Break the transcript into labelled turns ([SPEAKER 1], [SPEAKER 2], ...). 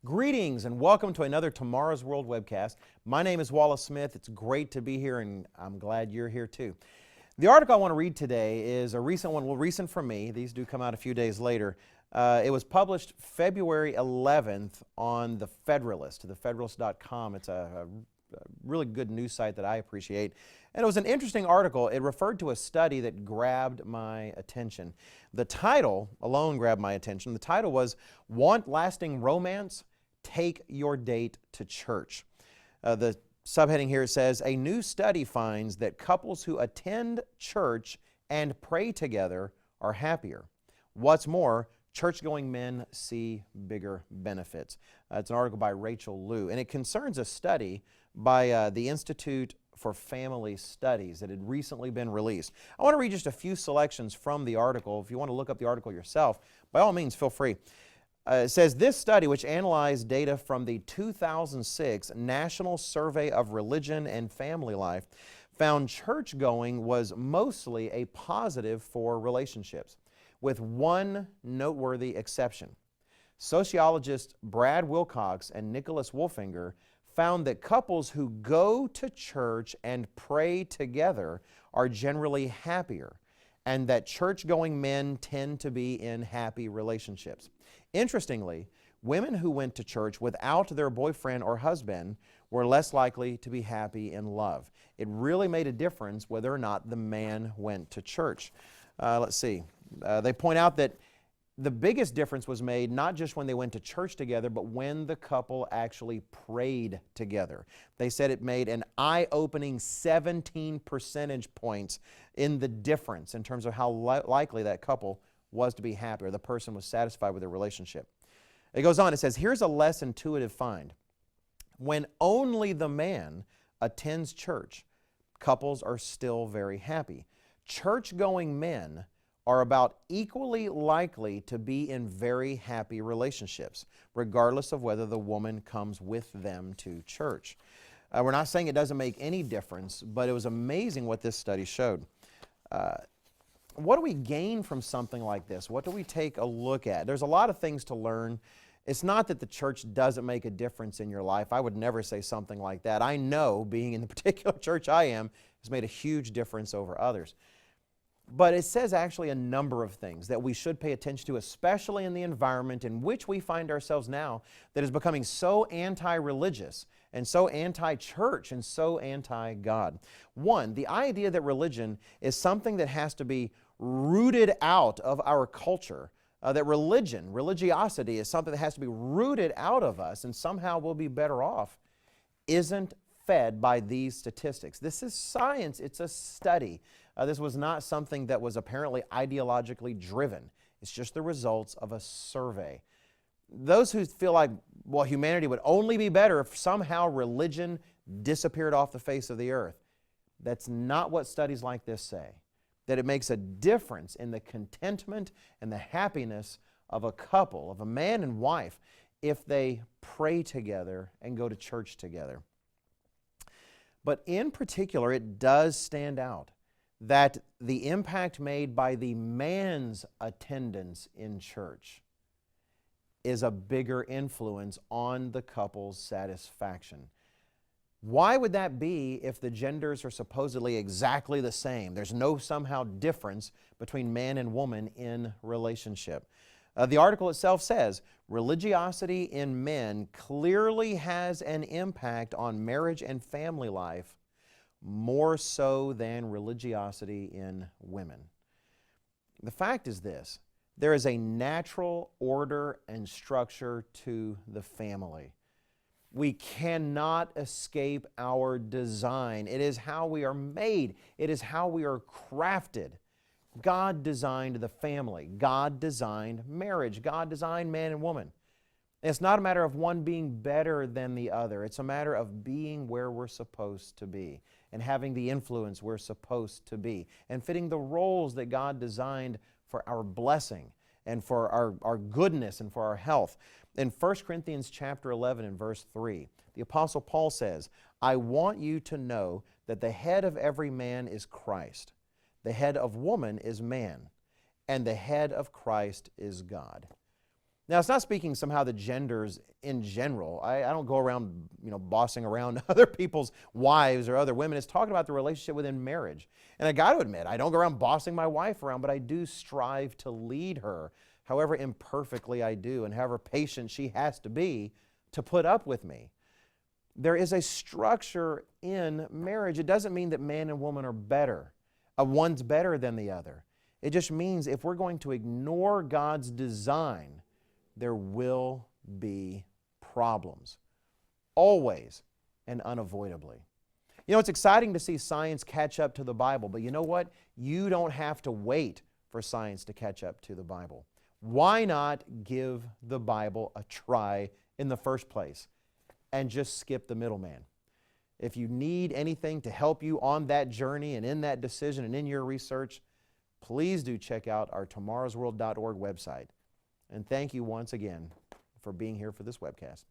[SPEAKER 1] Greetings and welcome to another Tomorrow's World webcast. My name is Wallace Smith. It's great to be here and I'm glad you're here too. The article I want to read today is a recent one, recent for me. These do come out a few days later. It was published February 11th on The Federalist, thefederalist.com. It's a really good news site that I appreciate. And it was an interesting article. It referred to a study that grabbed my attention. The title alone grabbed my attention. The title was, "Want Lasting Romance? Take Your Date to Church." The subheading here says, "A new study finds that couples who attend church and pray together are happier. What's more, church-going men see bigger benefits." It's an article by Rachel Liu, and it concerns a study by the Institute for Family Studies that had recently been released. I want to read just a few selections from the article. If you want to look up the article yourself, by all means, feel free. It says, this study, which analyzed data from the 2006 National Survey of Religion and Family Life, found church-going was mostly a positive for relationships, with one noteworthy exception. Sociologists Brad Wilcox and Nicholas Wolfinger found that couples who go to church and pray together are generally happier, and that church-going men tend to be in happy relationships. Interestingly, women who went to church without their boyfriend or husband were less likely to be happy in love. It really made a difference whether or not the man went to church. Let's see. They point out that the biggest difference was made not just when they went to church together, but when the couple actually prayed together. They said it made an eye-opening 17 percentage points in the difference in terms of how likely that couple was to be happy, or the person was satisfied with their relationship. It goes on, it says, here's a less intuitive find. When only the man attends church, couples are still very happy. Church-going men are about equally likely to be in very happy relationships, regardless of whether the woman comes with them to church. We're not saying it doesn't make any difference, but it was amazing what this study showed. What do we gain from something like this? What do we take a look at? There's a lot of things to learn. It's not that the church doesn't make a difference in your life. I would never say something like that. I know, being in the particular church I am, has made a huge difference over others. But it says actually a number of things that we should pay attention to, especially in the environment in which we find ourselves now that is becoming so anti-religious and so anti-church and so anti-God. One, the idea that religion is something that has to be rooted out of our culture, that religiosity is something that has to be rooted out of us and somehow we'll be better off, isn't fed by these statistics. This is science. It's a study. This was not something that was apparently ideologically driven. It's just the results of a survey. Those who feel like, well, humanity would only be better if somehow religion disappeared off the face of the earth, that's not what studies like this say. That it makes a difference in the contentment and the happiness of a couple, of a man and wife, if they pray together and go to church together. But in particular, it does stand out that the impact made by the man's attendance in church is a bigger influence on the couple's satisfaction. Why would that be if the genders are supposedly exactly the same? There's no somehow difference between man and woman in relationship. The article itself says, religiosity in men clearly has an impact on marriage and family life, more so than religiosity in women. The fact is this, there is a natural order and structure to the family. We cannot escape our design. It is how we are made. It is how we are crafted. God designed the family. God designed marriage. God designed man and woman. And it's not a matter of one being better than the other. It's a matter of being where we're supposed to be and having the influence we're supposed to be and fitting the roles that God designed for our blessing and for our goodness and for our health. In 1 Corinthians chapter 11 and verse 3, the Apostle Paul says, "I want you to know that the head of every man is Christ. The head of woman is man, and the head of Christ is God." Now, it's not speaking somehow the genders in general. I don't go around, bossing around other people's wives or other women. It's talking about the relationship within marriage. And I got to admit, I don't go around bossing my wife around, but I do strive to lead her, however imperfectly I do, and however patient she has to be to put up with me. There is a structure in marriage. It doesn't mean that man and woman are better. One's better than the other. It just means if we're going to ignore God's design, there will be problems, always and unavoidably. It's exciting to see science catch up to the Bible, but you know what? You don't have to wait for science to catch up to the Bible. Why not give the Bible a try in the first place and just skip the middleman? If you need anything to help you on that journey and in that decision and in your research, please do check out our tomorrowsworld.org website. And thank you once again for being here for this webcast.